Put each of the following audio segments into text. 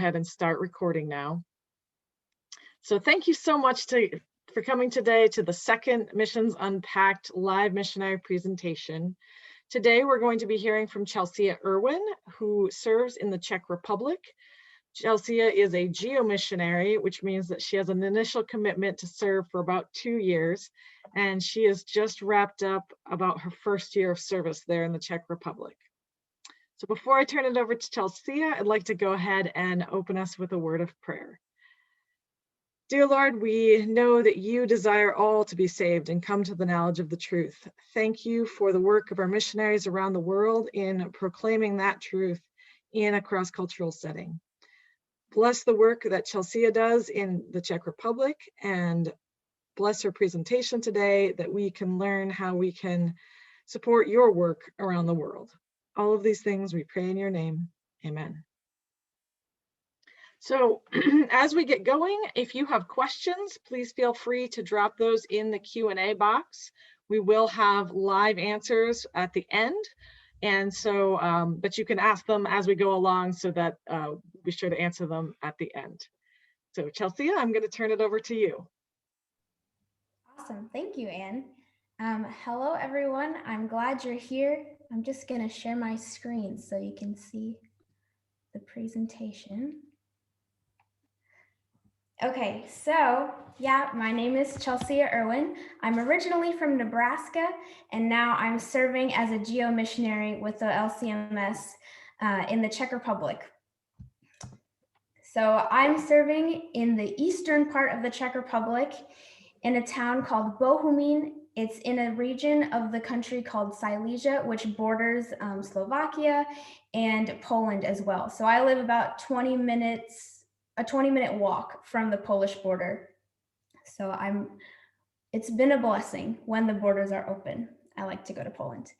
ahead and start recording now. So thank you so much for coming today to the second Missions Unpacked live missionary presentation. Today we're going to be hearing from Chelsea Irwin, who serves in the Czech Republic. Chelsea is a geo-missionary, which means that she has an initial commitment to serve for about 2 years, and she has just wrapped up about her first year of service there in the Czech Republic. So before I turn it over to Chelsea, I'd like to go ahead and open us with a word of prayer. Dear Lord, we know that you desire all to be saved and come to the knowledge of the truth. Thank you for the work of our missionaries around the world in proclaiming that truth in a cross-cultural setting. Bless the work that Chelsea does in the Czech Republic, and bless her presentation today, that we can learn how we can support your work around the world. All of these things we pray in your name. Amen. So as we get going, if you have questions, please feel free to drop those in the Q&A box. We will have live answers at the end. And so, but you can ask them as we go along so that we'll be sure to answer them at the end. So Chelsea, I'm going to turn it over to you. Awesome. Thank you, Anne. Hello, everyone. I'm glad you're here. I'm just going to share my screen so you can see the presentation. Okay, so yeah, my name is Chelsea Irwin. I'm originally from Nebraska, and now I'm serving as a geo-missionary with the LCMS in the Czech Republic. So I'm serving in the eastern part of the Czech Republic in a town called Bohumín. It's in a region of the country called Silesia, which borders Slovakia and Poland as well. So I live about 20 minutes, a 20-minute walk from the Polish border. So it's been a blessing when the borders are open. I like to go to Poland.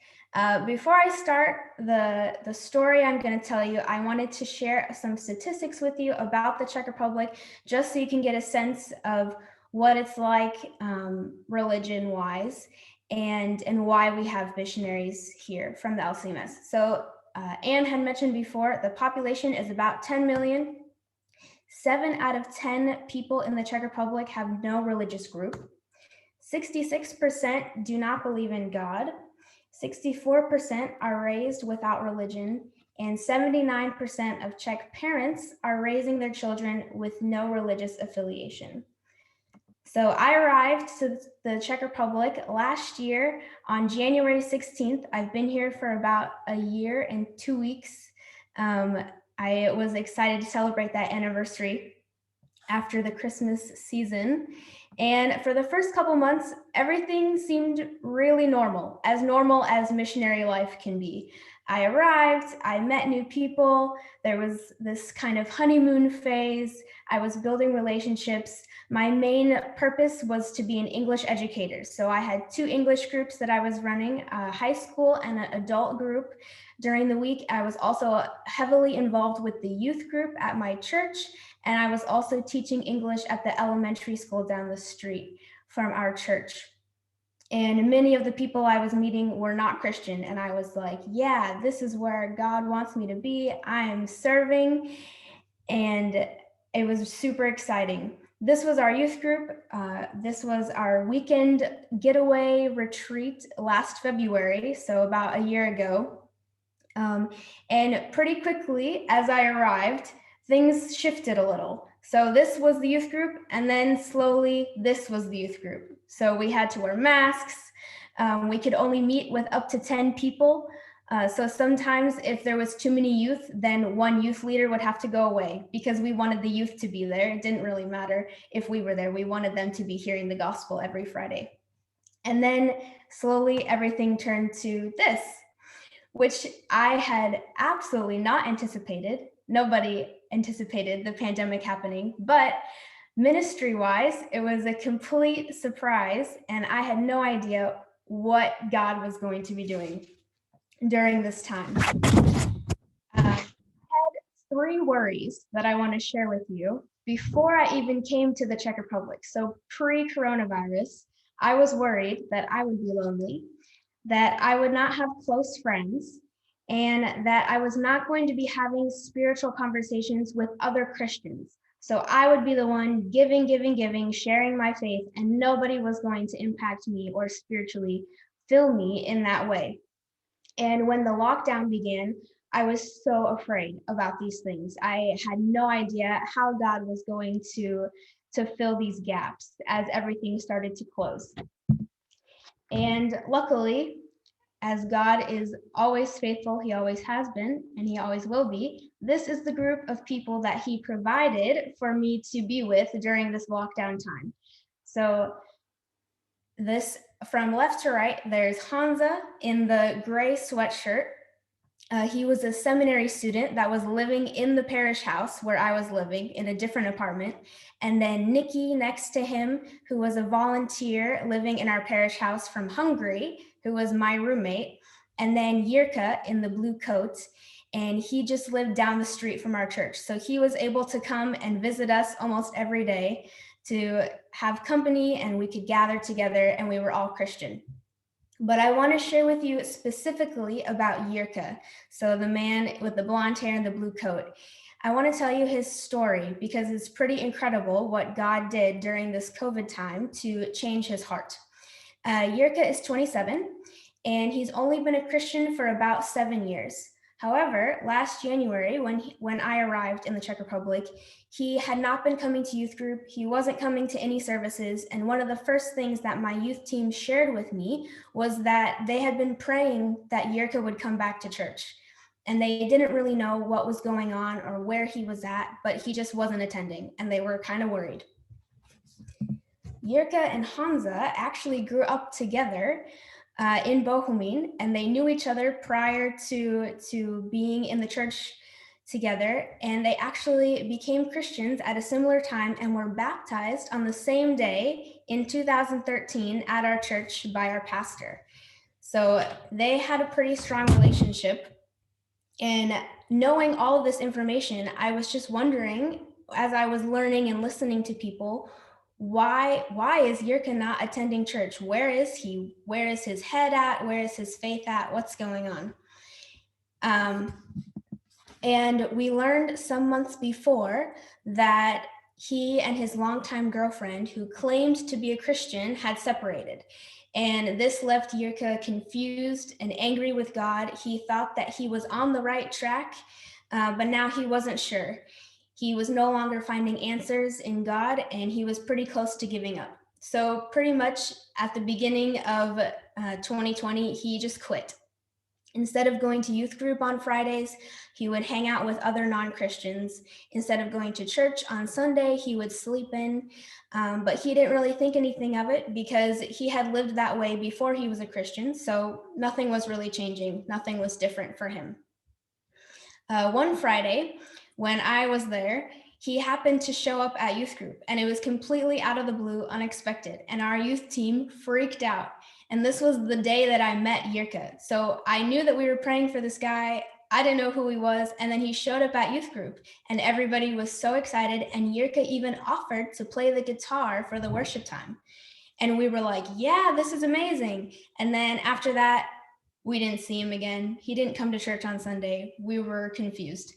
Before I start the story I'm going to tell you, I wanted to share some statistics with you about the Czech Republic, just so you can get a sense of what it's like religion-wise and why we have missionaries here from the LCMS. So Anne had mentioned before, the population is about 10 million. 7 out of 10 people in the Czech Republic have no religious group. 66% do not believe in God. 64% are raised without religion, and 79% of Czech parents are raising their children with no religious affiliation. So I arrived to the Czech Republic last year on January 16th. I've been here for about a year and 2 weeks. I was excited to celebrate that anniversary after the Christmas season. And for the first couple months, everything seemed really normal as missionary life can be. I arrived, I met new people. There was this kind of honeymoon phase. I was building relationships. My main purpose was to be an English educator. So I had 2 English groups that I was running, a high school and an adult group. During the week, I was also heavily involved with the youth group at my church, and I was also teaching English at the elementary school down the street from our church. And many of the people I was meeting were not Christian, and I was like, yeah, this is where God wants me to be. I am serving, and it was super exciting. This was our youth group. This was our weekend getaway retreat last February, so about a year ago. And pretty quickly, as I arrived, things shifted a little. So this was the youth group, and then slowly this was the youth group. So we had to wear masks. We could only meet with up to 10 people. So sometimes if there was too many youth, then one youth leader would have to go away because we wanted the youth to be there. It didn't really matter if we were there. We wanted them to be hearing the gospel every Friday. And then slowly everything turned to this, which I had absolutely not anticipated. Nobody anticipated the pandemic happening, but ministry-wise, it was a complete surprise, and I had no idea what God was going to be doing during this time. I had 3 worries that I want to share with you before I even came to the Czech Republic. So pre-coronavirus, I was worried that I would be lonely, that I would not have close friends, and that I was not going to be having spiritual conversations with other Christians. So I would be the one giving, sharing my faith, and nobody was going to impact me or spiritually fill me in that way. And when the lockdown began, I was so afraid about these things. I had no idea how God was going to fill these gaps as everything started to close. And luckily, as God is always faithful, he always has been, and he always will be, this is the group of people that he provided for me to be with during this lockdown time. So this, from left to right, there's Hansa in the gray sweatshirt. He was a seminary student that was living in the parish house where I was living in a different apartment. And then Nikki next to him, who was a volunteer living in our parish house from Hungary, who was my roommate. And then Jirka in the blue coat, and he just lived down the street from our church. So he was able to come and visit us almost every day to have company, and we could gather together, and we were all Christian. But I want to share with you specifically about Jirka, so the man with the blonde hair and the blue coat. I want to tell you his story because it's pretty incredible what God did during this COVID time to change his heart. Jirka is 27, and he's only been a Christian for about 7 years. However, last January, when I arrived in the Czech Republic, he had not been coming to youth group. He wasn't coming to any services. And one of the first things that my youth team shared with me was that they had been praying that Jirka would come back to church. And they didn't really know what was going on or where he was at, but he just wasn't attending, and they were kind of worried. Jirka and Hansa actually grew up together in Bohumín, and they knew each other prior to being in the church together, and they actually became Christians at a similar time and were baptized on the same day in 2013 at our church by our pastor. So they had a pretty strong relationship. And knowing all of this information, I was just wondering, as I was learning and listening to people, why is Jirka not attending church? Where is he? Where is his head at? Where is his faith at? What's going on? And we learned some months before that he and his longtime girlfriend, who claimed to be a Christian, had separated. And this left Jirka confused and angry with God. He thought that he was on the right track, but now he wasn't sure. He was no longer finding answers in God, and he was pretty close to giving up. So pretty much at the beginning of 2020, he just quit. Instead of going to youth group on Fridays, he would hang out with other non-Christians. Instead of going to church on Sunday, he would sleep in. But he didn't really think anything of it because he had lived that way before he was a Christian. So nothing was really changing. Nothing was different for him. One Friday, when I was there, he happened to show up at youth group, and it was completely out of the blue, unexpected. And our youth team freaked out. And this was the day that I met Jirka. So I knew that we were praying for this guy. I didn't know who he was. And then he showed up at youth group, and everybody was so excited. And Jirka even offered to play the guitar for the worship time. And we were like, yeah, this is amazing. And then after that, we didn't see him again. He didn't come to church on Sunday. We were confused.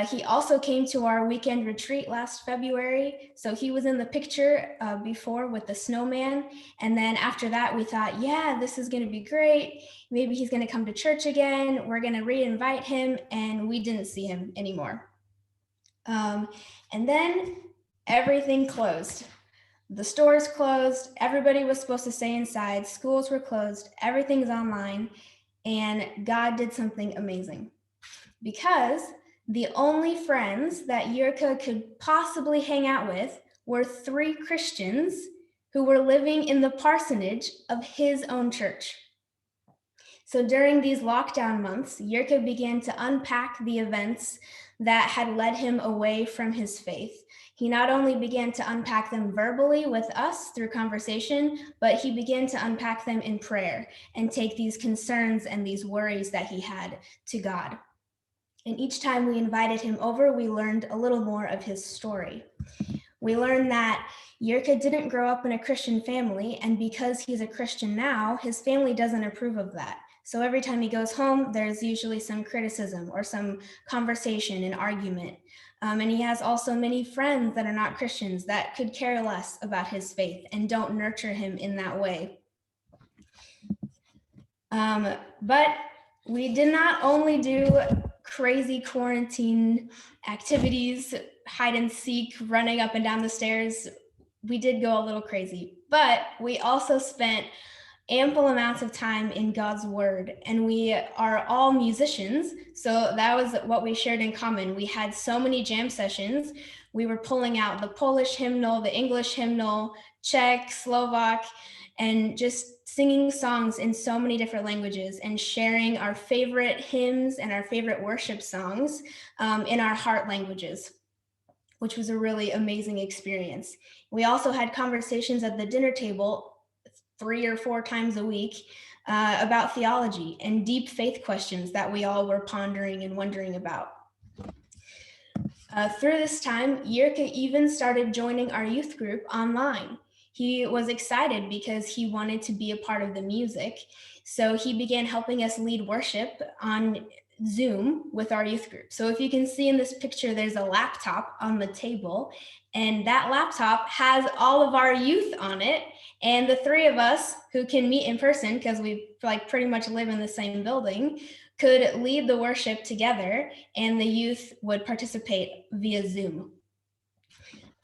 He also came to our weekend retreat last February. So he was in the picture before with the snowman. And then after that, we thought, yeah, this is going to be great. Maybe he's going to come to church again. We're going to re-invite him. And we didn't see him anymore. And then everything closed. The stores closed. Everybody was supposed to stay inside. Schools were closed. Everything's online. And God did something amazing. Because the only friends that Jirka could possibly hang out with were 3 Christians who were living in the parsonage of his own church. So during these lockdown months, Jirka began to unpack the events that had led him away from his faith. He not only began to unpack them verbally with us through conversation, but he began to unpack them in prayer and take these concerns and these worries that he had to God. And each time we invited him over, we learned a little more of his story. We learned that Jirka didn't grow up in a Christian family, and because he's a Christian now, his family doesn't approve of that. So every time he goes home, there's usually some criticism or some conversation and argument. And he has also many friends that are not Christians that could care less about his faith and don't nurture him in that way. But we did not only do crazy quarantine activities, hide and seek, running up and down the stairs. We did go a little crazy, but we also spent ample amounts of time in God's word, and we are all musicians, so that was what we shared in common. We had so many jam sessions. We were pulling out the Polish hymnal, the English hymnal, Czech, Slovak, and just singing songs in so many different languages and sharing our favorite hymns and our favorite worship songs in our heart languages, which was a really amazing experience. We also had conversations at the dinner table 3 or 4 times a week about theology and deep faith questions that we all were pondering and wondering about. Through this time, Jirka even started joining our youth group online. He was excited because he wanted to be a part of the music. So he began helping us lead worship on Zoom with our youth group. So if you can see in this picture, there's a laptop on the table, and that laptop has all of our youth on it. And the 3 of us who can meet in person, because we pretty much live in the same building, could lead the worship together, and the youth would participate via Zoom.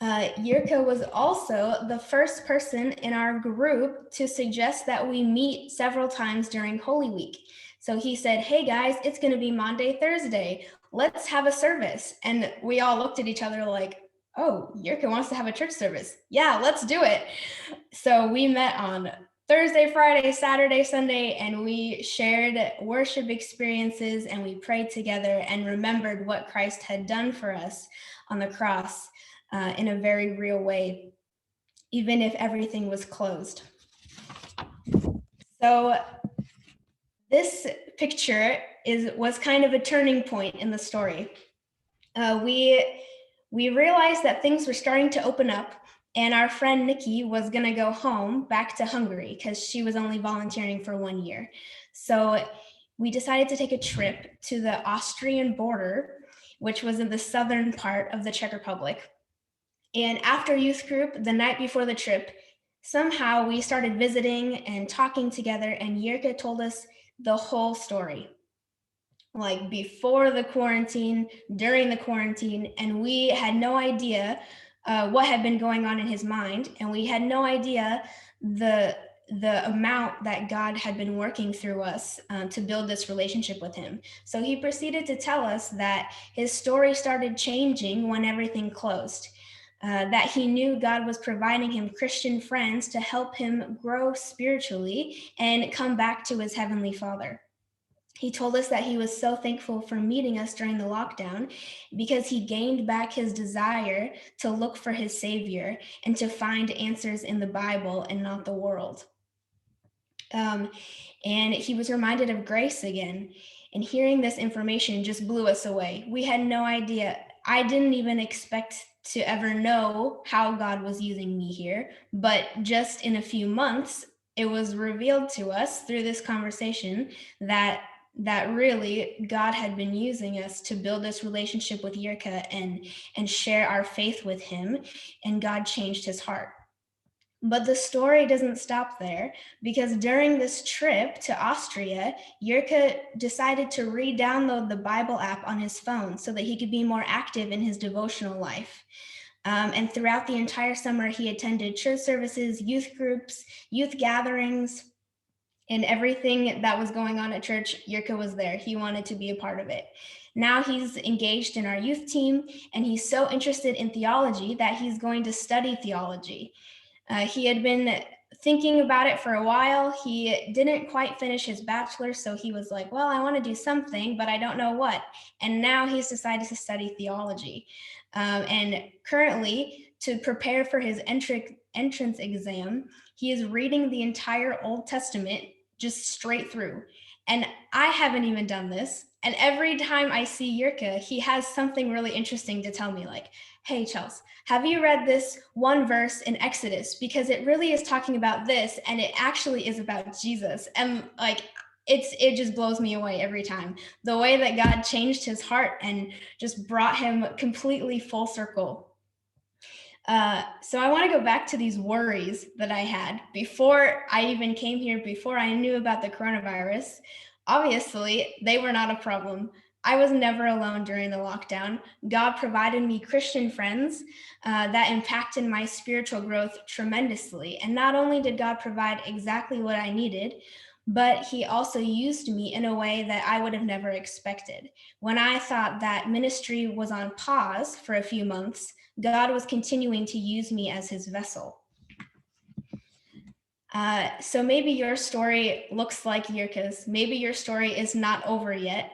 Jirka was also the first person in our group to suggest that we meet several times during Holy Week. So he said, "Hey guys, it's going to be Maundy, Thursday. Let's have a service." And we all looked at each other like, "Oh, Jirka wants to have a church service. Yeah, let's do it." So we met on Thursday, Friday, Saturday, Sunday, and we shared worship experiences, and we prayed together and remembered what Christ had done for us on the cross in a very real way, even if everything was closed. So this picture was kind of a turning point in the story. We realized that things were starting to open up, and our friend Nikki was going to go home back to Hungary because she was only volunteering for 1 year. So we decided to take a trip to the Austrian border, which was in the southern part of the Czech Republic. And after youth group, the night before the trip, somehow we started visiting and talking together, and Jirka told us the whole story. Like before the quarantine, during the quarantine, and we had no idea what had been going on in his mind, and we had no idea the amount that God had been working through us to build this relationship with him. So he proceeded to tell us that his story started changing when everything closed. That he knew God was providing him Christian friends to help him grow spiritually and come back to his Heavenly Father. He told us that he was so thankful for meeting us during the lockdown because he gained back his desire to look for his Savior and to find answers in the Bible and not the world. And he was reminded of grace again. And hearing this information just blew us away. We had no idea. I didn't even expect to ever know how God was using me here, but just in a few months, it was revealed to us through this conversation that really God had been using us to build this relationship with Jirka and share our faith with him, and God changed his heart. But the story doesn't stop there, because during this trip to Austria, Jirka decided to re-download the Bible app on his phone so that he could be more active in his devotional life. And throughout the entire summer, he attended church services, youth groups, youth gatherings, and everything that was going on at church. Jirka was there. He wanted to be a part of it. Now he's engaged in our youth team, and he's so interested in theology that he's going to study theology. He had been thinking about it for a while. He didn't quite finish his bachelor's, so he was like, well, I want to do something, but I don't know what. And now he's decided to study theology. And currently, to prepare for his entrance exam, he is reading the entire Old Testament just straight through. And I haven't even done this. And every time I see Jirka, he has something really interesting to tell me, like, hey, Chelsea, have you read this one verse in Exodus? Because it really is talking about this, and it actually is about Jesus. And like, it just blows me away every time. The way that God changed his heart and just brought him completely full circle. So I want to go back to these worries that I had before I even came here, before I knew about the coronavirus. Obviously, they were not a problem. I was never alone during the lockdown. God provided me Christian friends that impacted my spiritual growth tremendously. And not only did God provide exactly what I needed, but he also used me in a way that I would have never expected. When I thought that ministry was on pause for a few months, God was continuing to use me as his vessel. So maybe your story looks like Yirka's. Maybe your story is not over yet.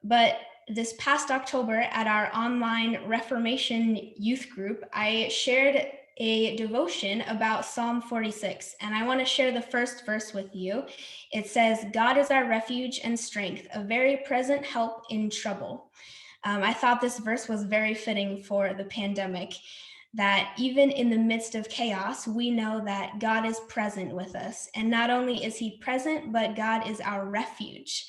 But this past October at our online Reformation youth group, I shared a devotion about Psalm 46. And I want to share the first verse with you. It says, "God is our refuge and strength, a very present help in trouble." I thought this verse was very fitting for the pandemic, that even in the midst of chaos, we know that God is present with us. And not only is he present, but God is our refuge.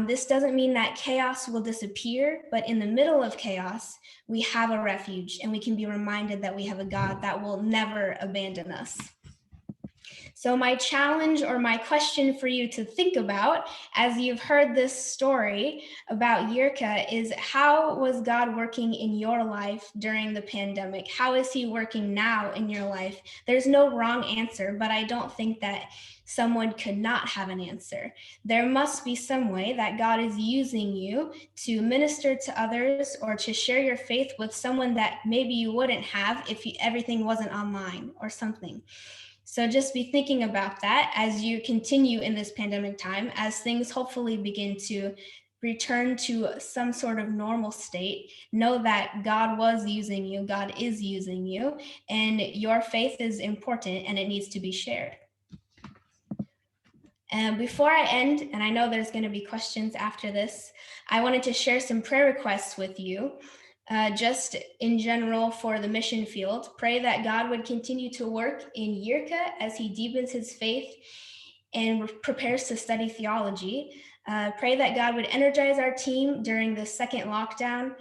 This doesn't mean that chaos will disappear, but in the middle of chaos, we have a refuge, and we can be reminded that we have a God that will never abandon us. So my challenge or my question for you to think about as you've heard this story about Yirka is, how was God working in your life during the pandemic? How is he working now in your life? There's no wrong answer, but I don't think that someone could not have an answer. There must be some way that God is using you to minister to others or to share your faith with someone that maybe you wouldn't have if everything wasn't online or something. So just be thinking about that as you continue in this pandemic time, as things hopefully begin to return to some sort of normal state. Know that God was using you, God is using you, and your faith is important and it needs to be shared. And before I end, and I know there's going to be questions after this, I wanted to share some prayer requests with you. Just in general for the mission field. Pray that God would continue to work in Yirka as he deepens his faith and prepares to study theology. Pray that God would energize our team during the second lockdown.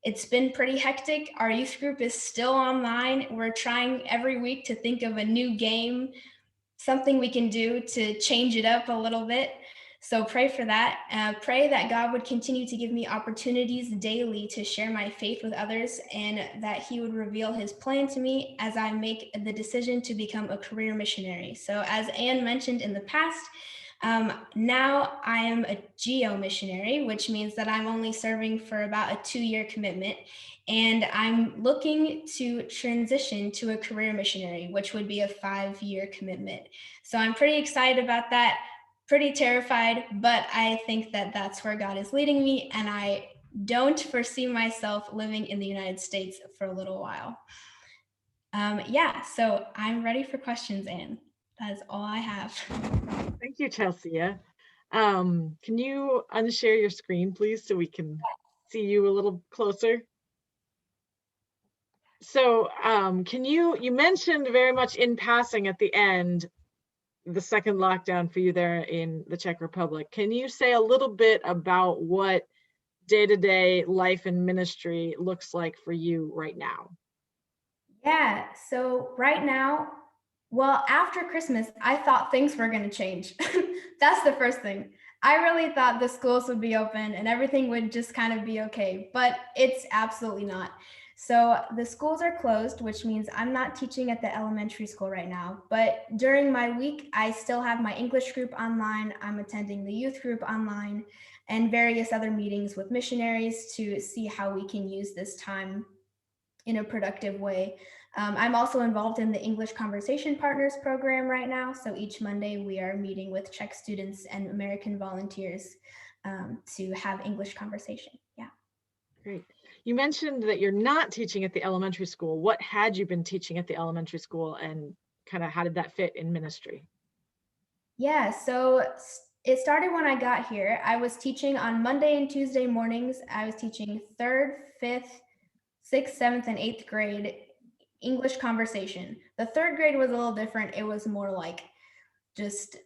It's been pretty hectic. Our youth group is still online. We're trying every week to think of a new game, something we can do to change it up a little bit. So pray for that. Pray that God would continue to give me opportunities daily to share my faith with others, and that he would reveal his plan to me as I make the decision to become a career missionary. So as Anne mentioned in the past, now I am a geo missionary, which means that I'm only serving for about a 2-year commitment. And I'm looking to transition to a career missionary, which would be a 5-year commitment. So I'm pretty excited about that. Pretty terrified, but I think that that's where God is leading me, and I don't foresee myself living in the United States for a little while. So I'm ready for questions, Anne. That is all I have. Thank you, Chelsea. Can you unshare your screen, please, so we can see you a little closer? So you mentioned very much in passing at the end, the second lockdown for you there in the Czech Republic. Can you say a little bit about what day-to-day life and ministry looks like for you right now? Yeah, so right now, well, after Christmas, I thought things were going to change. That's the first thing. I really thought the schools would be open and everything would just kind of be okay, but it's absolutely not. So the schools are closed, which means I'm not teaching at the elementary school right now. But during my week, I still have my English group online. I'm attending the youth group online and various other meetings with missionaries to see how we can use this time in a productive way. I'm also involved in the English Conversation Partners program right now. So each Monday we are meeting with Czech students and American volunteers to have English conversation. Yeah. Great. You mentioned that you're not teaching at the elementary school. What had you been teaching at the elementary school, and kind of how did that fit in ministry? Yeah, so it started when I got here. I was teaching on Monday and Tuesday mornings. I was teaching 3rd, 5th, 6th, 7th, and 8th grade English conversation. The 3rd grade was a little different. It was more like just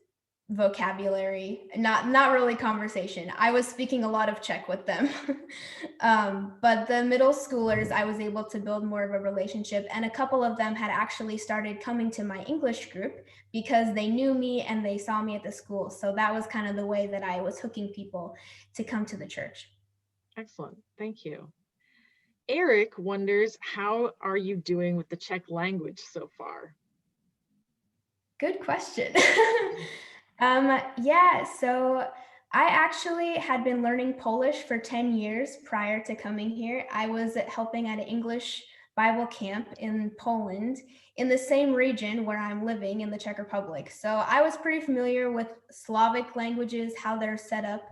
vocabulary, not really conversation. I was speaking a lot of Czech with them. But the middle schoolers, I was able to build more of a relationship, and a couple of them had actually started coming to my English group because they knew me and they saw me at the school. So that was kind of the way that I was hooking people to come to the church. Excellent. Thank you. Eric wonders, how are you doing with the Czech language so far? Good question. Yeah, so I actually had been learning Polish for 10 years prior to coming here. I was helping at an English Bible camp in Poland in the same region where I'm living in the Czech Republic. So I was pretty familiar with Slavic languages, how they're set up.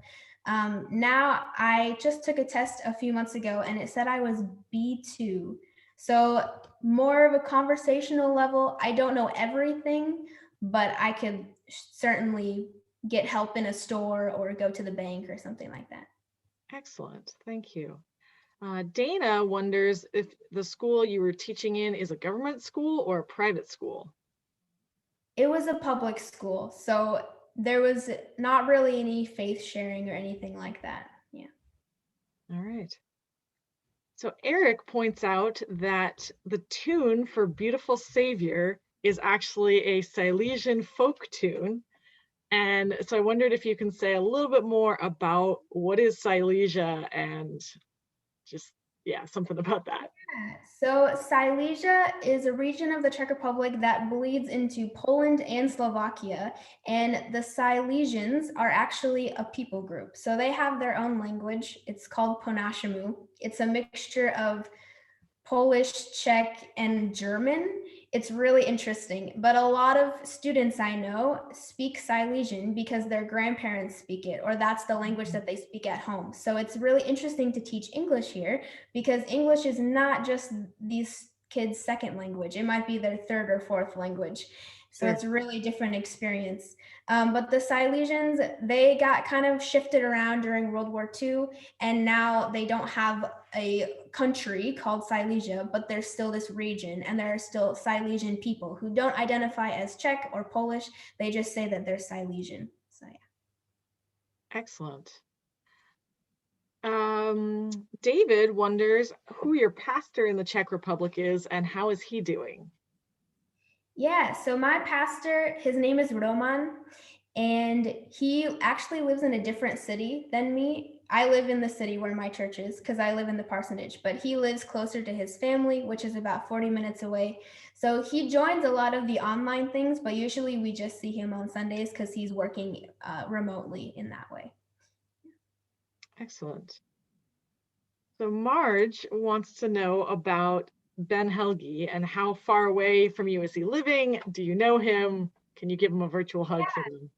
Now I just took a test a few months ago and it said I was B2. So more of a conversational level. I don't know everything, but I could certainly get help in a store or go to the bank or something like that. Excellent. Thank you. Dana wonders if the school you were teaching in is a government school or a private school. It was a public school, so there was not really any faith sharing or anything like that. Yeah. All right. So Eric points out that the tune for Beautiful Savior is actually a Silesian folk tune. And so I wondered if you can say a little bit more about what is Silesia and just, yeah, something about that. So Silesia is a region of the Czech Republic that bleeds into Poland and Slovakia, and the Silesians are actually a people group. So they have their own language. It's called Ponashimu. It's a mixture of Polish, Czech, and German. It's really interesting, but a lot of students I know speak Silesian because their grandparents speak it, or that's the language that they speak at home. So it's really interesting to teach English here because English is not just these kids' second language. It might be their third or fourth language. So it's a really different experience. But the Silesians, they got kind of shifted around during World War II, and now they don't have a country called Silesia, but there's still this region, and there are still Silesian people who don't identify as Czech or Polish. They just say that they're Silesian. So yeah. Excellent. David wonders who your pastor in the Czech Republic is and how is he doing? Yeah, so my pastor, his name is Roman, and he actually lives in a different city than me. I live in the city where my church is because I live in the parsonage, but he lives closer to his family, which is about 40 minutes away. So he joins a lot of the online things, but usually we just see him on Sundays because he's working remotely in that way. Excellent. So Marge wants to know about Ben Helgi and how far away from you is he living? Do you know him? Can you give him a virtual hug for me?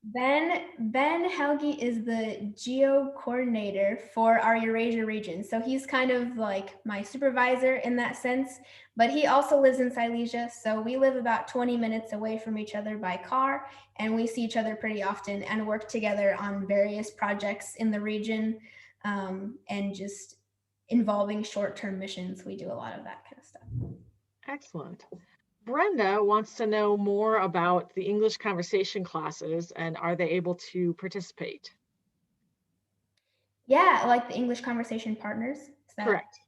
Ben Helgi is the geo coordinator for our Eurasia region. So he's kind of like my supervisor in that sense, but he also lives in Silesia. So we live about 20 minutes away from each other by car, and we see each other pretty often and work together on various projects in the region, and just involving short-term missions. We do a lot of that kind of stuff. Excellent. Brenda wants to know more about the English conversation classes and are they able to participate? Yeah, like the English conversation partners. Correct.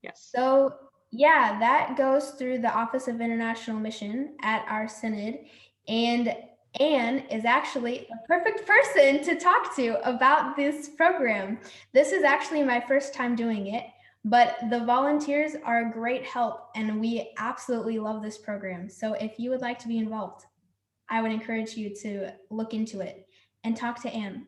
Yes. So yeah, that goes through the Office of International Mission at our synod, and Anne is actually a perfect person to talk to about this program. This is actually my first time doing it, but the volunteers are a great help and we absolutely love this program. So if you would like to be involved, I would encourage you to look into it and talk to Anne.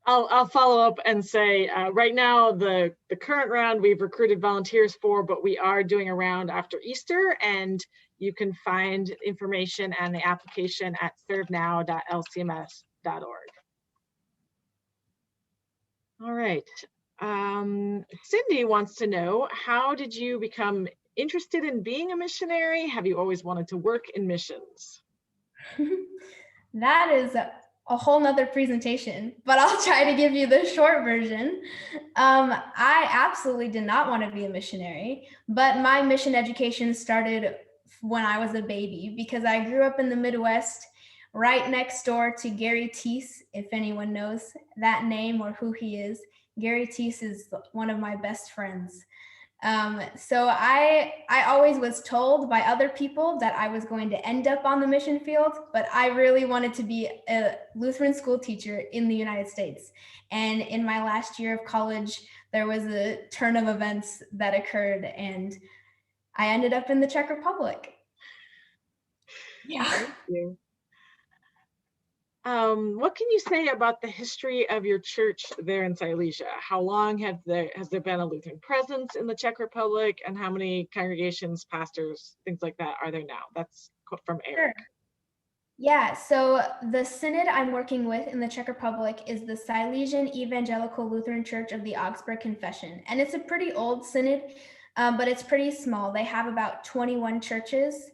I'll follow up and say right now the current round we've recruited volunteers for, but we are doing a round after Easter, and you can find information and the application at servenow.lcms.org. All right. Cindy wants to know, how did you become interested in being a missionary? Have you always wanted to work in missions? That is a whole nother presentation, but I'll try to give you the short version. I absolutely did not want to be a missionary, but my mission education started when I was a baby because I grew up in the Midwest right next door to Gary Teese, if anyone knows that name or who he is. Gary Teese is one of my best friends. So I always was told by other people that I was going to end up on the mission field, but I really wanted to be a Lutheran school teacher in the United States. And in my last year of college, there was a turn of events that occurred, and I ended up in the Czech Republic. Yeah. Thank you. What can you say about the history of your church there in Silesia? How long has there been a Lutheran presence in the Czech Republic, and how many congregations, pastors, things like that are there now? That's from Eric. Sure. Yeah, so the synod I'm working with in the Czech Republic is the Silesian Evangelical Lutheran Church of the Augsburg Confession. And it's a pretty old synod, but it's pretty small. They have about 21 churches,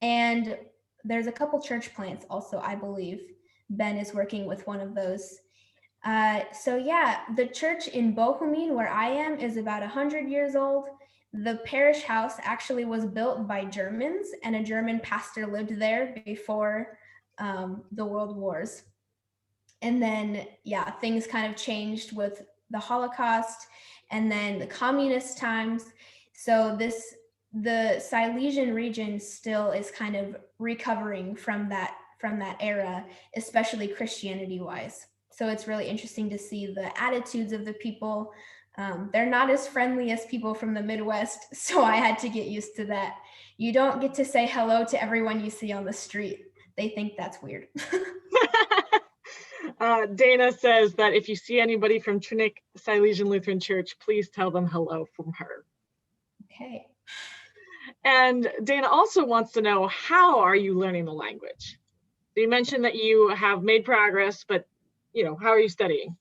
and there's a couple church plants also, I believe. Ben is working with one of those. So yeah, the church in Bohumín, where I am, is about 100 years old. The parish house actually was built by Germans, and a German pastor lived there before the World Wars. And then, yeah, things kind of changed with the Holocaust and then the communist times. So the Silesian region still is kind of recovering from that era, especially Christianity-wise. So it's really interesting to see the attitudes of the people. They're not as friendly as people from the Midwest, so I had to get used to that. You don't get to say hello to everyone you see on the street. They think that's weird. Dana says that if you see anybody from Trinity Silesian Lutheran Church, please tell them hello from her. Okay. And Dana also wants to know, how are you learning the language? You mentioned that you have made progress, but how are you studying?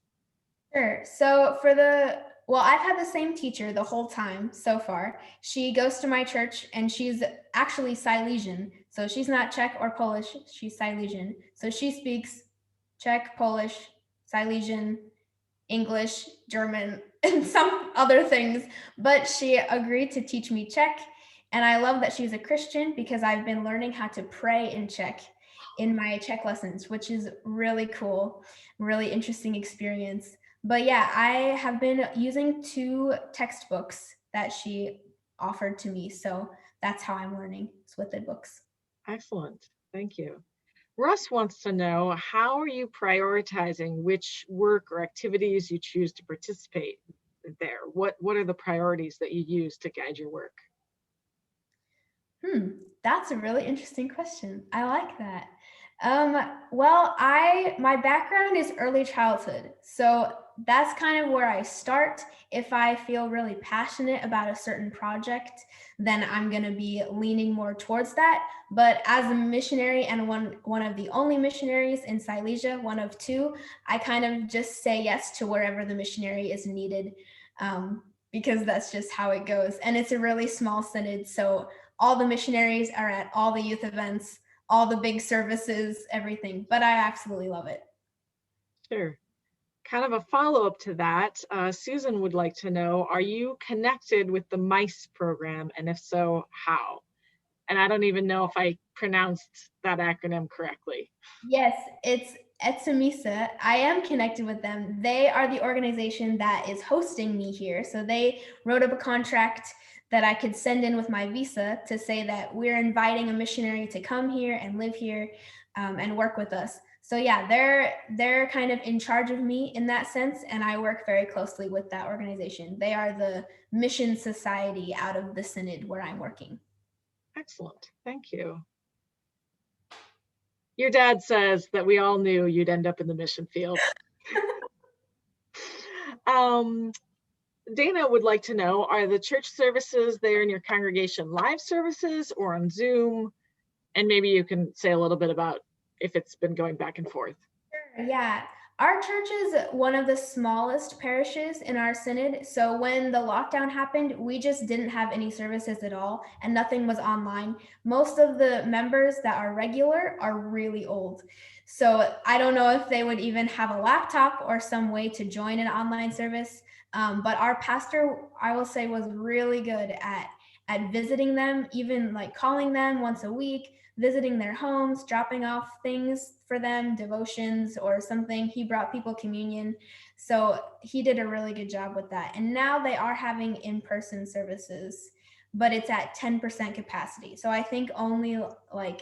Sure. So I've had the same teacher the whole time so far. She goes to my church, and she's actually Silesian. So she's not Czech or Polish, she's Silesian. So she speaks Czech, Polish, Silesian, English, German, and some other things, but she agreed to teach me Czech. And I love that she's a Christian, because I've been learning how to pray in Czech in my Czech lessons, which is really cool, really interesting experience. But yeah, I have been using 2 textbooks that she offered to me. So that's how I'm learning, is with the books. Excellent, thank you. Russ wants to know, how are you prioritizing which work or activities you choose to participate there? What are the priorities that you use to guide your work? That's a really interesting question. I like that. Well, my background is early childhood, so that's kind of where I start. If I feel really passionate about a certain project, then I'm going to be leaning more towards that. But as a missionary, and one of the only missionaries in Silesia, one of 2, I kind of just say yes to wherever the missionary is needed, because that's just how it goes. And it's a really small synod, so all the missionaries are at all the youth events, all the big services, everything, but I absolutely love it. Sure. Kind of a follow-up to that, Susan would like to know, are you connected with the MICE program, and if so, how? And I don't even know if I pronounced that acronym correctly. Yes, it's Etsamisa. I am connected with them. They are the organization that is hosting me here. So they wrote up a contract that I could send in with my visa to say that we're inviting a missionary to come here and live here and work with us. So yeah, they're kind of in charge of me in that sense, and I work very closely with that organization. They are the mission society out of the synod where I'm working. Excellent, thank you. Your dad says that we all knew you'd end up in the mission field. Dana would like to know, are the church services there in your congregation live services or on Zoom? And maybe you can say a little bit about if it's been going back and forth. Sure, yeah. Our church is one of the smallest parishes in our synod. So when the lockdown happened, we just didn't have any services at all, and nothing was online. Most of the members that are regular are really old. So I don't know if they would even have a laptop or some way to join an online service. But our pastor, I will say, was really good at at visiting them, even like calling them once a week, visiting their homes, dropping off things for them, devotions or something. He brought people communion. So he did a really good job with that. And now they are having in-person services, but it's at 10% capacity. So I think only like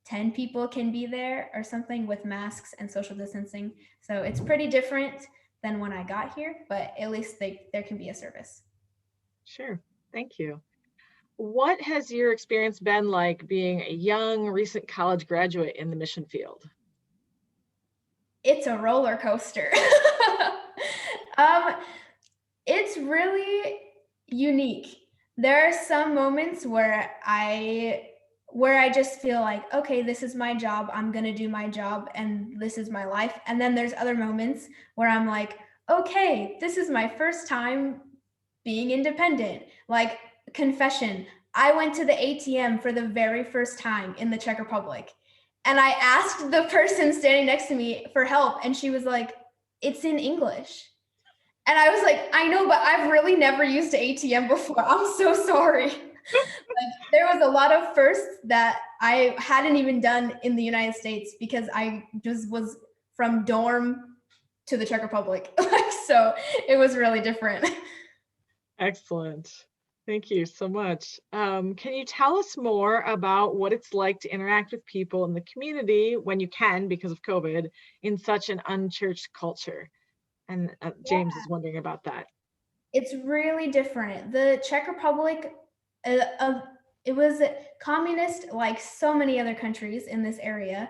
10 people can be there or something with masks and social distancing. So it's pretty different than when I got here, but at least there can be a service. Sure. Thank you. What has your experience been like being a young, recent college graduate in the mission field? It's a roller coaster. It's really unique. There are some moments where I just feel like, okay, this is my job. I'm going to do my job and this is my life. And then there's other moments where I'm like, okay, this is my first time being independent. Like, confession, I went to the ATM for the very first time in the Czech Republic. And I asked the person standing next to me for help, and she was like, it's in English. And I was like, I know, but I've really never used an ATM before. I'm so sorry. Like, there was a lot of firsts that I hadn't even done in the United States because I just was from dorm to the Czech Republic. So it was really different. Excellent. Thank you so much. Can you tell us more about what it's like to interact with people in the community when you can, because of COVID, in such an unchurched culture? And James is wondering about that. It's really different. The Czech Republic, it was communist like so many other countries in this area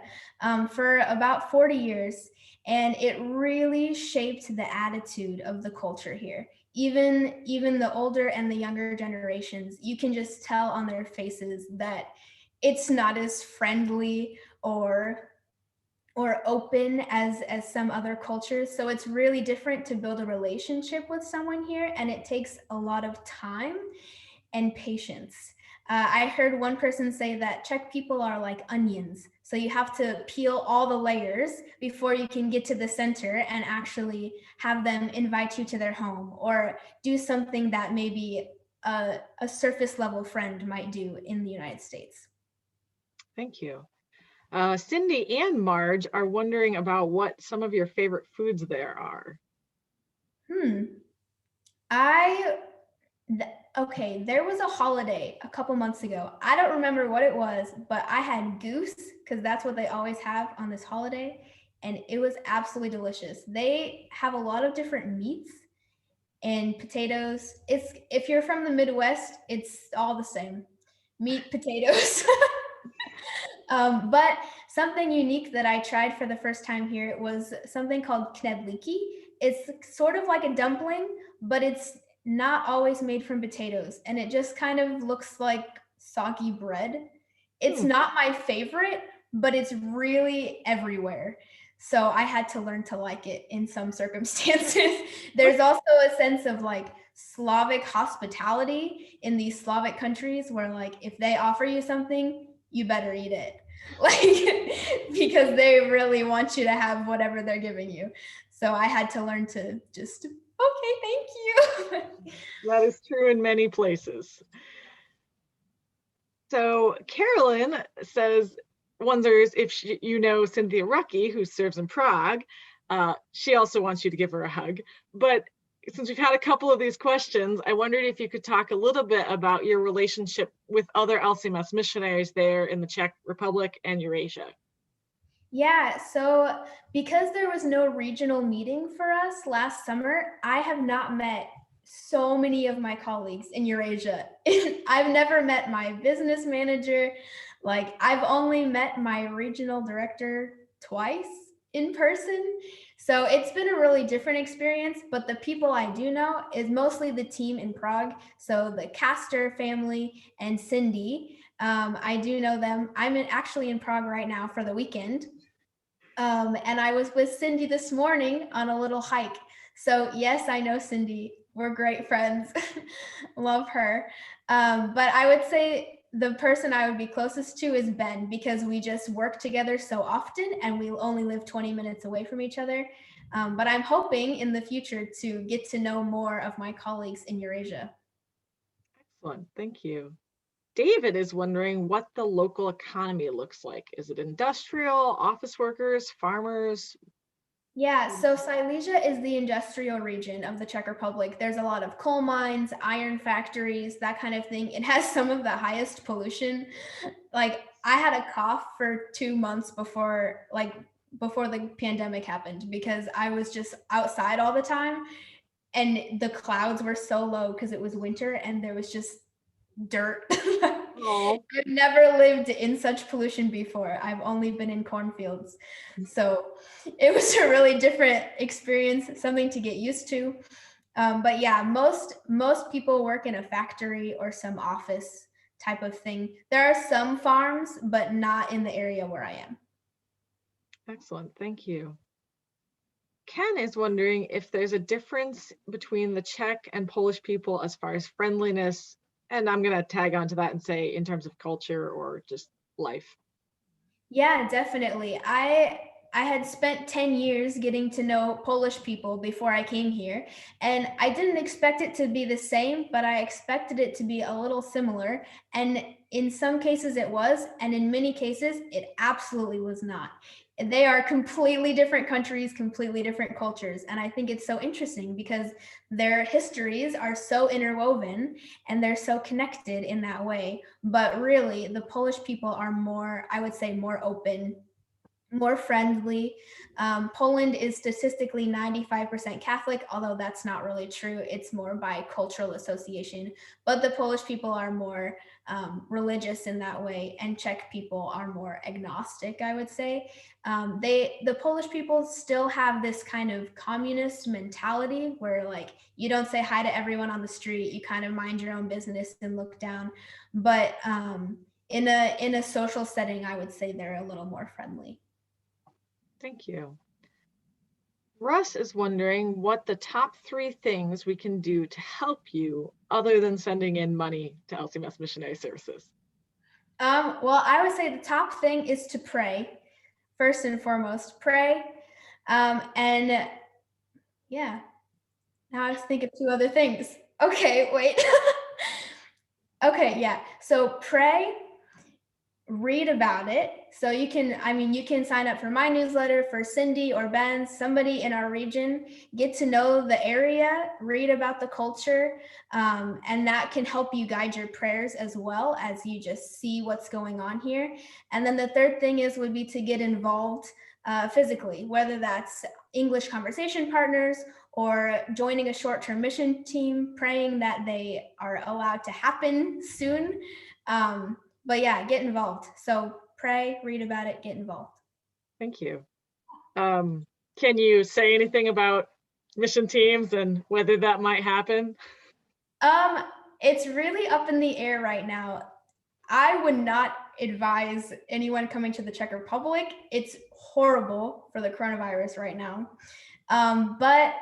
for about 40 years. And it really shaped the attitude of the culture here. Even the older and the younger generations, you can just tell on their faces that it's not as friendly or open as some other cultures. So it's really different to build a relationship with someone here, and it takes a lot of time and patience. I heard one person say that Czech people are like onions. So you have to peel all the layers before you can get to the center and actually have them invite you to their home or do something that maybe a surface level friend might do in the United States. Thank you. Cindy and Marge are wondering about what some of your favorite foods there are. Okay, there was a holiday a couple months ago. I don't remember what it was, but I had goose because that's what they always have on this holiday. And it was absolutely delicious. They have a lot of different meats and potatoes. If you're from the Midwest, it's all the same. Meat, potatoes. But something unique that I tried for the first time here was something called Knebwicki. It's sort of like a dumpling, but it's not always made from potatoes, and it just kind of looks like soggy bread. It's not my favorite, but it's really everywhere. So I had to learn to like it in some circumstances. There's also a sense of like Slavic hospitality in these Slavic countries where like if they offer you something, you better eat it. Like, because they really want you to have whatever they're giving you. So I had to learn to just, okay, thank you. That is true in many places. So Carolyn wonders if you know Cynthia Rucky, who serves in Prague. She also wants you to give her a hug. But since we've had a couple of these questions, I wondered if you could talk a little bit about your relationship with other LCMS missionaries there in the Czech Republic and Eurasia. Yeah, so because there was no regional meeting for us last summer, I have not met so many of my colleagues in Eurasia. I've never met my business manager. Like, I've only met my regional director twice in person. So it's been a really different experience, but the people I do know is mostly the team in Prague. So the Castor family and Cindy, I do know them. I'm actually in Prague right now for the weekend. And I was with Cindy this morning on a little hike. So yes, I know Cindy. We're great friends. Love her. But I would say the person I would be closest to is Ben, because we just work together so often and we only live 20 minutes away from each other. But I'm hoping in the future to get to know more of my colleagues in Eurasia. Excellent, thank you. David is wondering what the local economy looks like. Is it industrial, office workers, farmers? Yeah, so Silesia is the industrial region of the Czech Republic. There's a lot of coal mines, iron factories, that kind of thing. It has some of the highest pollution. Like I had a cough for 2 months before the pandemic happened because I was just outside all the time and the clouds were so low because it was winter and there was just dirt. Oh, I've never lived in such pollution before. I've only been in cornfields. So it was a really different experience, something to get used to. But yeah, most people work in a factory or some office type of thing. There are some farms, but not in the area where I am. excellent, thank you. Ken is wondering if there's a difference between the Czech and Polish people as far as friendliness, and I'm going to tag on to that and say in terms of culture or just life. Yeah, definitely. I had spent 10 years getting to know Polish people before I came here, and I didn't expect it to be the same, but I expected it to be a little similar, and in some cases it was, and in many cases it absolutely was not. They are completely different countries, completely different cultures, and I think it's so interesting because their histories are so interwoven and they're so connected in that way. But really, the Polish people are more, I would say, more open, more friendly. Poland is statistically 95% Catholic, although that's not really true. It's more by cultural association. But the Polish people are more religious in that way, and Czech people are more agnostic, I would say. The Polish people still have this kind of communist mentality where, like, you don't say hi to everyone on the street. You kind of mind your own business and look down. But in a social setting, I would say they're a little more friendly. Thank you. Russ is wondering what the top 3 things we can do to help you other than sending in money to LCMS Missionary Services. Well, I would say the top thing is to pray. First and foremost, pray. And yeah, now I have to think of 2 other things. Okay, wait. Okay, yeah. So pray, read about it. So you can sign up for my newsletter, for Cindy or Ben, somebody in our region, get to know the area, read about the culture, and that can help you guide your prayers as well as you just see what's going on here. And then the third thing would be to get involved physically, whether that's English conversation partners or joining a short-term mission team, praying that they are allowed to happen soon. But yeah, get involved. So pray, read about it, get involved. Thank you. Can you say anything about mission teams and whether that might happen? It's really up in the air right now. I would not advise anyone coming to the Czech Republic. It's horrible for the coronavirus right now. But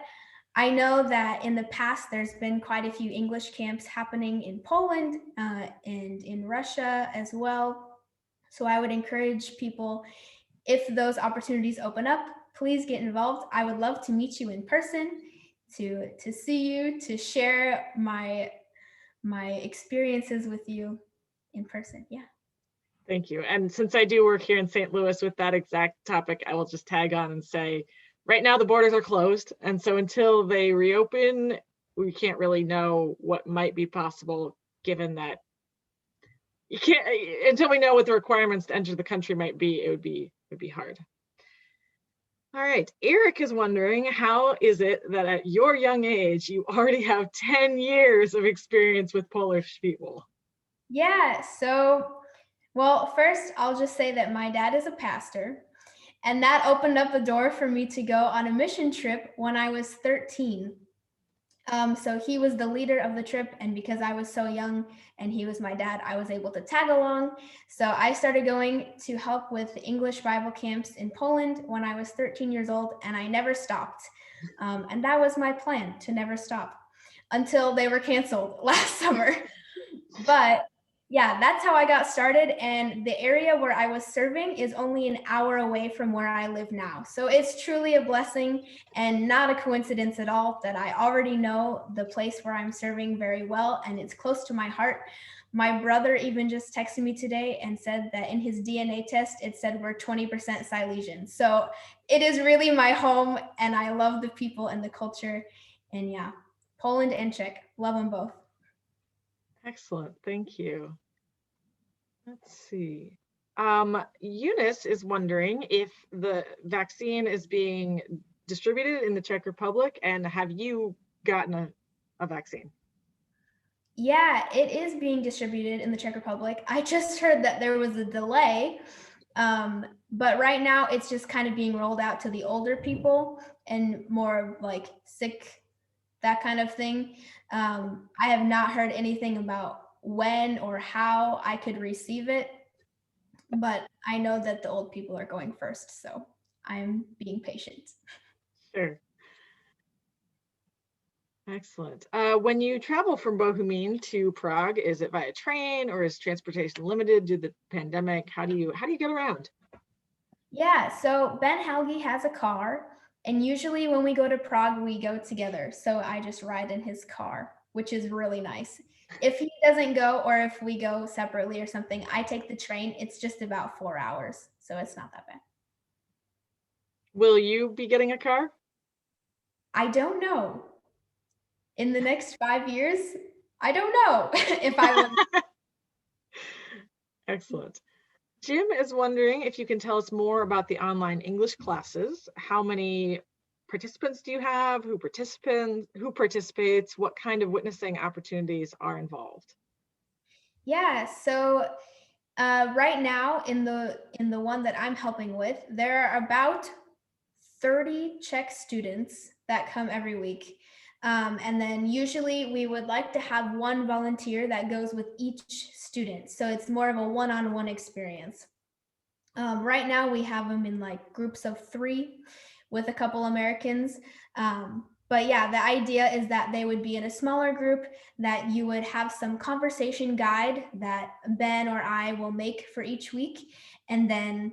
I know that in the past, there's been quite a few English camps happening in Poland and in Russia as well. So I would encourage people, if those opportunities open up, please get involved. I would love to meet you in person, to see you, to share my experiences with you in person. Yeah. Thank you. And since I do work here in St. Louis with that exact topic, I will just tag on and say, right now the borders are closed. And so until they reopen, we can't really know what might be possible, given that you can't, until we know what the requirements to enter the country might be, it would be hard. All right, Eric is wondering, how is it that at your young age, you already have 10 years of experience with Polish people? Yeah. So, well, first, I'll just say that my dad is a pastor, and that opened up a door for me to go on a mission trip when I was 13. So he was the leader of the trip, and because I was so young and he was my dad, I was able to tag along. So I started going to help with English Bible camps in Poland when I was 13 years old, and I never stopped. And that was my plan, to never stop until they were canceled last summer. But Yeah, that's how I got started. And the area where I was serving is only an hour away from where I live now. So it's truly a blessing and not a coincidence at all that I already know the place where I'm serving very well and it's close to my heart. My brother even just texted me today and said that in his DNA test, it said we're 20% Silesian. So it is really my home and I love the people and the culture. And yeah, Poland and Czech, love them both. Excellent, thank you. Let's see. Eunice is wondering if the vaccine is being distributed in the Czech Republic, and have you gotten a vaccine? Yeah, it is being distributed in the Czech Republic. I just heard that there was a delay, but right now it's just kind of being rolled out to the older people and more like sick, that kind of thing. I have not heard anything about when or how I could receive it, but I know that the old people are going first, so I'm being patient. Sure. Excellent. When you travel from Bohumín to Prague, is it via train or is transportation limited due to the pandemic? How do you get around? Yeah, so Ben Helgi has a car, and usually when we go to Prague, we go together. So I just ride in his car, which is really nice. If he doesn't go, or if we go separately or something, I take the train. It's just about 4 hours, so it's not that bad. Will you be getting a car? I don't know. In the next 5 years, I don't know if I will. Excellent. Jim is wondering if you can tell us more about the online English classes. How many participants do you have? Who participates? What kind of witnessing opportunities are involved? Yeah, so right now in the one that I'm helping with, there are about 30 Czech students that come every week. And then usually we would like to have one volunteer that goes with each student. So it's more of a one-on-one experience. Right now we have them in like groups of 3 with a couple Americans. But yeah, the idea is that they would be in a smaller group, that you would have some conversation guide that Ben or I will make for each week. And then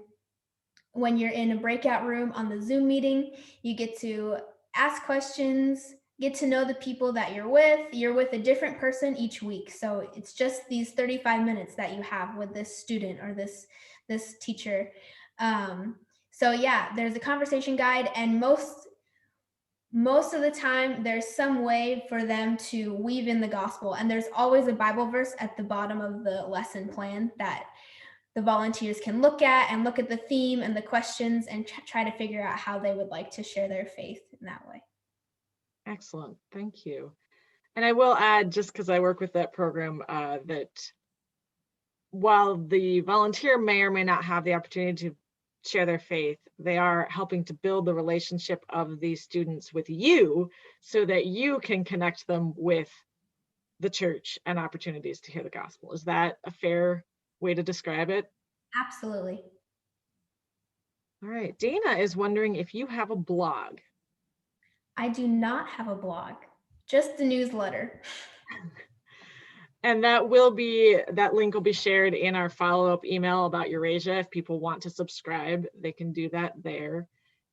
when you're in a breakout room on the Zoom meeting, you get to ask questions, get to know the people that you're with. You're with a different person each week. So it's just these 35 minutes that you have with this student or this teacher. So yeah, there's a conversation guide, and most of the time there's some way for them to weave in the gospel, and there's always a Bible verse at the bottom of the lesson plan that the volunteers can look at the theme and the questions and try to figure out how they would like to share their faith in that way. Excellent, thank you. And I will add, just because I work with that program, that while the volunteer may or may not have the opportunity to share their faith, they are helping to build the relationship of these students with you so that you can connect them with the church and opportunities to hear the gospel. Is that a fair way to describe it? Absolutely. All right, Dana is wondering if you have a blog. I do not have a blog, just the newsletter. And that link will be shared in our follow-up email about Eurasia. If people want to subscribe, they can do that there.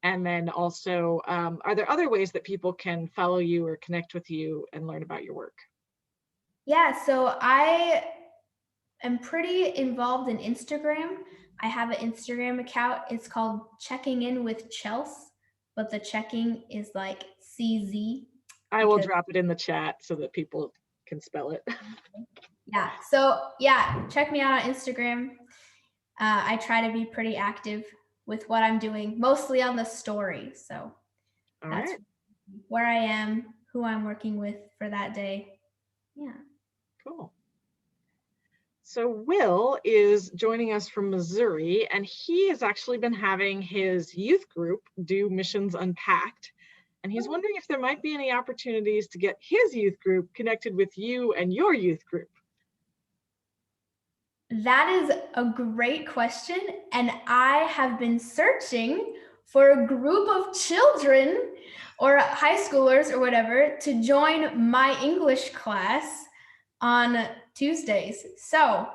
And then also, are there other ways that people can follow you or connect with you and learn about your work? Yeah, so I am pretty involved in Instagram. I have an Instagram account. It's called Checking In with Chels, but the checking is like CZ. I will drop it in the chat so that people can spell it. Yeah, so yeah, check me out on Instagram. I try to be pretty active with what I'm doing, mostly on the story. So that's where I am, who I'm working with for that day. Yeah. Cool. So Will is joining us from Missouri, and he has actually been having his youth group do Missions Unpacked. And he's wondering if there might be any opportunities to get his youth group connected with you and your youth group. That is a great question. And I have been searching for a group of children or high schoolers or whatever to join my English class on Tuesdays. So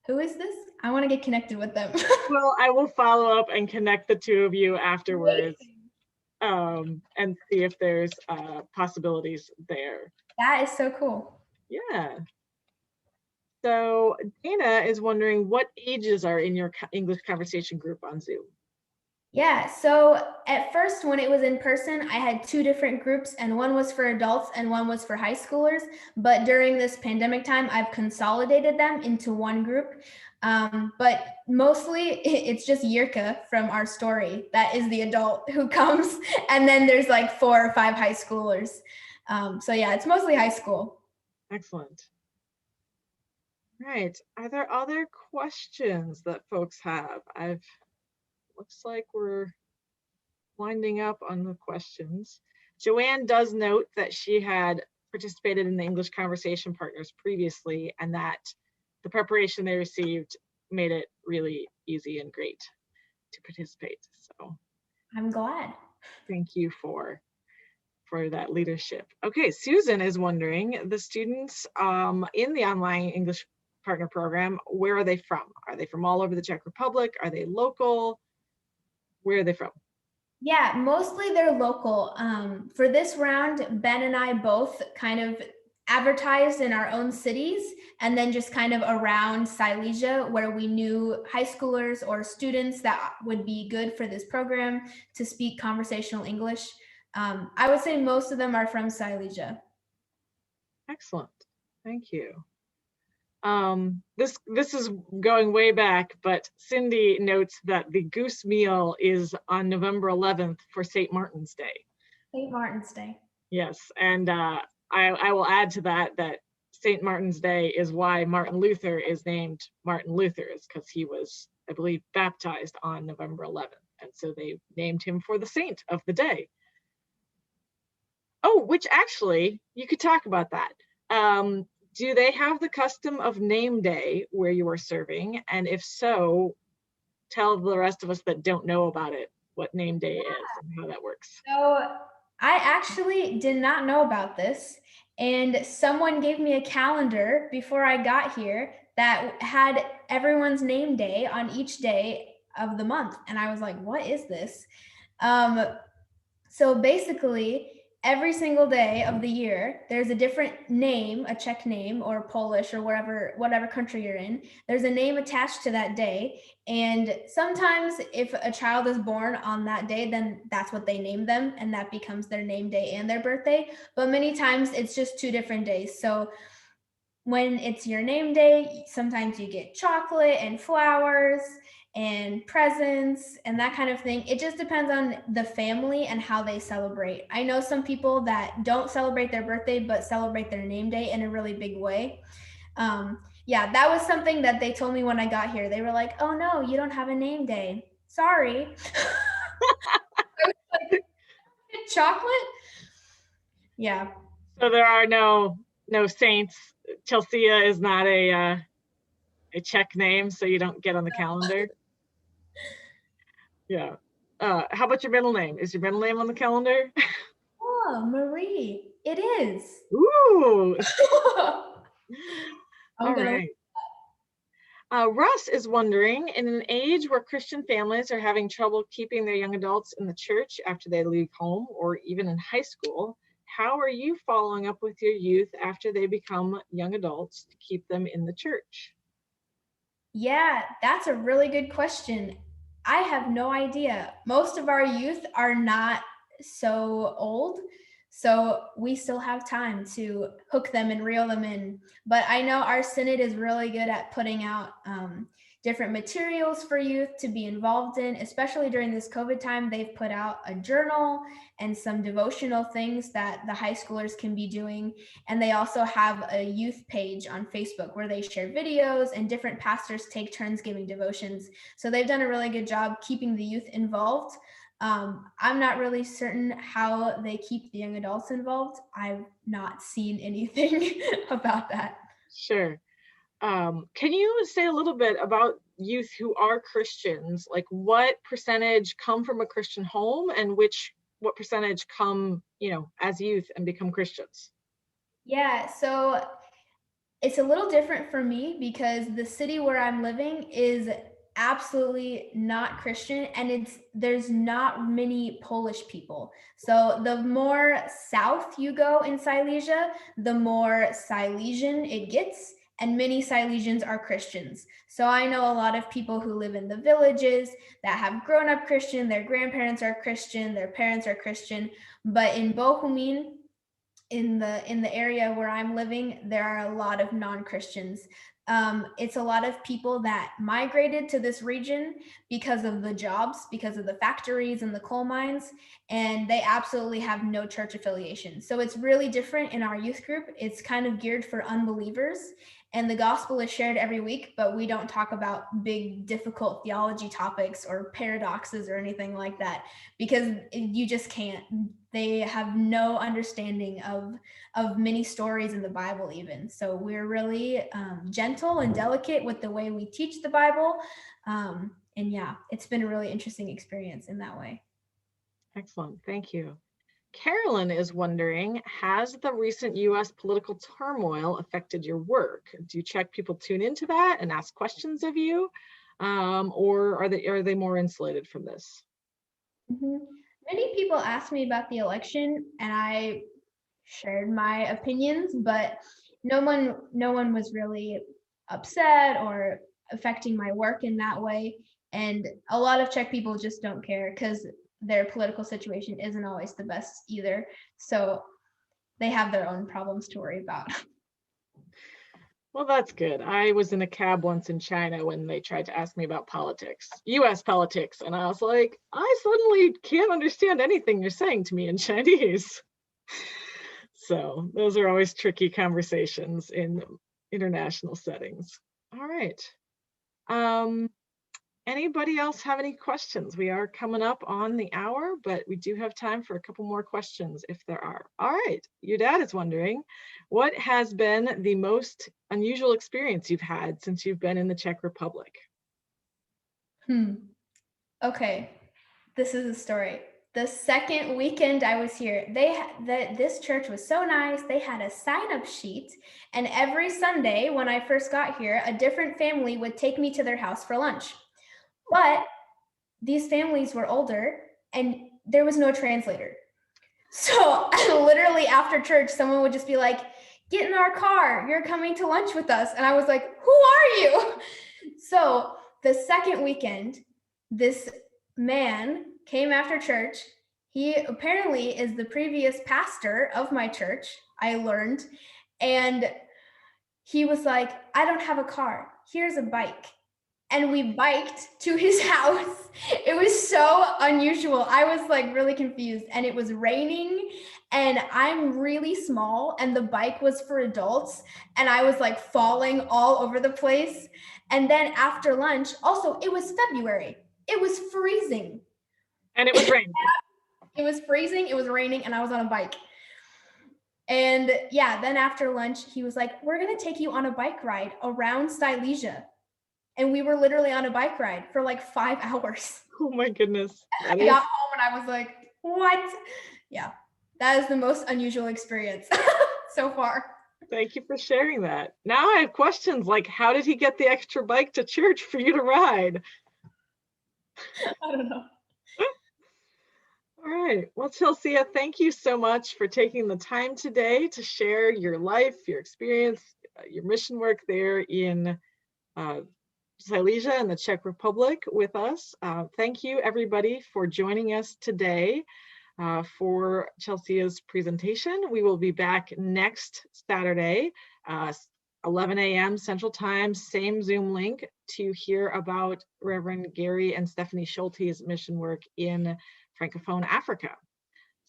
who is this? I want to get connected with them. Well, I will follow up and connect the two of you afterwards, and see if there's possibilities there. That is so cool. Yeah. So Dana is wondering what ages are in your English conversation group on Zoom? Yeah, so at first when it was in person, I had two different groups, and one was for adults and one was for high schoolers. But during this pandemic time, I've consolidated them into one group. But mostly it's just Yirka from our story that is the adult who comes, and then there's like 4 or 5 high schoolers. So yeah, it's mostly high school. Excellent. Right. Are there other questions that folks have? Looks like we're winding up on the questions. Joanne does note that she had participated in the English Conversation Partners previously, and that the preparation they received made it really easy and great to participate. So I'm glad. thank you for that leadership. Okay, Susan is wondering, the students in the online English Partner Program, where are they from? Are they from all over the Czech Republic? Are they local? Where are they from? Yeah, mostly they're local. For this round, Ben and I both kind of advertised in our own cities and then just kind of around Silesia where we knew high schoolers or students that would be good for this program to speak conversational English. I would say most of them are from Silesia. Excellent, thank you. This is going way back, but Cindy notes that the goose meal is on November 11th for St. Martin's Day. St. Martin's Day. Yes, and I will add to that St. Martin's Day is why Martin Luther is named Martin Luther, is because he was, I believe, baptized on November 11th, and so they named him for the saint of the day. Oh, which actually, you could talk about that. Do they have the custom of name day where you are serving? And if so, tell the rest of us that don't know about it what name day is and how that works. So I actually did not know about this. And someone gave me a calendar before I got here that had everyone's name day on each day of the month. And I was like, what is this? So basically, every single day of the year, there's a different name, a Czech name or Polish or whatever country you're in. There's a name attached to that day. And sometimes if a child is born on that day, then that's what they name them. And that becomes their name day and their birthday. But many times it's just 2 different days. So when it's your name day, sometimes you get chocolate and flowers and presents and that kind of thing. It just depends on the family and how they celebrate. I know some people that don't celebrate their birthday, but celebrate their name day in a really big way. Yeah, that was something that they told me when I got here. They were like, oh no, you don't have a name day. Sorry. I was like, chocolate? Yeah. So there are no saints. Chelsea is not a Czech name, so you don't get on the calendar. Yeah. How about your middle name? Is your middle name on the calendar? Oh, Marie. It is. Ooh. All Okay. right. Russ is wondering, in an age where Christian families are having trouble keeping their young adults in the church after they leave home or even in high school, how are you following up with your youth after they become young adults to keep them in the church? Yeah, that's a really good question. I have no idea. Most of our youth are not so old, so we still have time to hook them and reel them in. But I know our synod is really good at putting out different materials for youth to be involved in, especially during this COVID time. They've put out a journal and some devotional things that the high schoolers can be doing. And they also have a youth page on Facebook where they share videos and different pastors take turns giving devotions. So they've done a really good job keeping the youth involved. I'm not really certain how they keep the young adults involved. I've not seen anything about that. Sure. Can you say a little bit about youth who are Christians? Like what percentage come from a Christian home and what percentage come, as youth and become Christians? Yeah, so It's a little different for me because the city where I'm living is absolutely not Christian, and there's not many Polish people. So the more south you go in Silesia, the more Silesian it gets, and many Silesians are Christians. So I know a lot of people who live in the villages that have grown up Christian, their grandparents are Christian, their parents are Christian, but in Bohumín, in the area where I'm living, there are a lot of non-Christians. It's a lot of people that migrated to this region because of the jobs, because of the factories and the coal mines, and they absolutely have no church affiliation. So it's really different in our youth group. It's kind of geared for unbelievers, and the gospel is shared every week, but we don't talk about big, difficult theology topics or paradoxes or anything like that because you just can't. They have no understanding of many stories in the Bible even. So we're really gentle and delicate with the way we teach the Bible. And yeah, it's been a really interesting experience in that way. Excellent, thank you. Carolyn is wondering, has the recent US political turmoil affected your work? Do you check people tune into that and ask questions of you? Or are they more insulated from this? Mm-hmm. Many people asked me about the election, and I shared my opinions, but no one was really upset or affecting my work in that way. And a lot of Czech people just don't care because their political situation isn't always the best either. So they have their own problems to worry about. Well, that's good. I was in a cab once in China when they tried to ask me about politics, US politics, and I was like, I suddenly can't understand anything you're saying to me in Chinese. So those are always tricky conversations in international settings. All right. Anybody else have any questions? We are coming up on the hour, but we do have time for a couple more questions if there are. All right, your dad is wondering, what has been the most unusual experience you've had since you've been in the Czech Republic? Okay, this is a story. The second weekend I was here, this church was so nice. They had a sign-up sheet, and every Sunday when I first got here, a different family would take me to their house for lunch. But these families were older, and there was no translator. So literally after church, someone would just be like, "Get in our car. You're coming to lunch with us." And I was like, "Who are you?" So the second weekend, this man came after church. He apparently is the previous pastor of my church, I learned. And he was like, "I don't have a car. Here's a bike." And we biked to his house. It was so unusual. I was like really confused, and it was raining, and I'm really small, and the bike was for adults, and I was like falling all over the place. And then after lunch, also it was February. It was freezing. And it was raining. It was freezing, it was raining, and I was on a bike. And yeah, then after lunch, he was like, "We're gonna take you on a bike ride around Silesia." And we were literally on a bike ride for like 5 hours. Oh my goodness. I got home and I was like, what? Yeah, that is the most unusual experience so far. Thank you for sharing that. Now I have questions like, how did he get the extra bike to church for you to ride? I don't know. All right. Well, Chelsea, thank you so much for taking the time today to share your life, your experience, your mission work there in Silesia and the Czech Republic with us. Thank you, everybody, for joining us today for Chelsea's presentation. We will be back next Saturday, 11 a.m. Central Time, same Zoom link, to hear about Reverend Gary and Stephanie Schulte's mission work in Francophone Africa.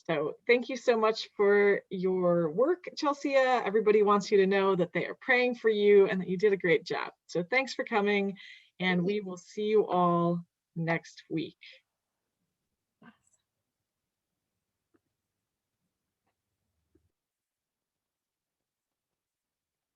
So thank you so much for your work, Chelsea. Everybody wants you to know that they are praying for you and that you did a great job. So thanks for coming, and we will see you all next week.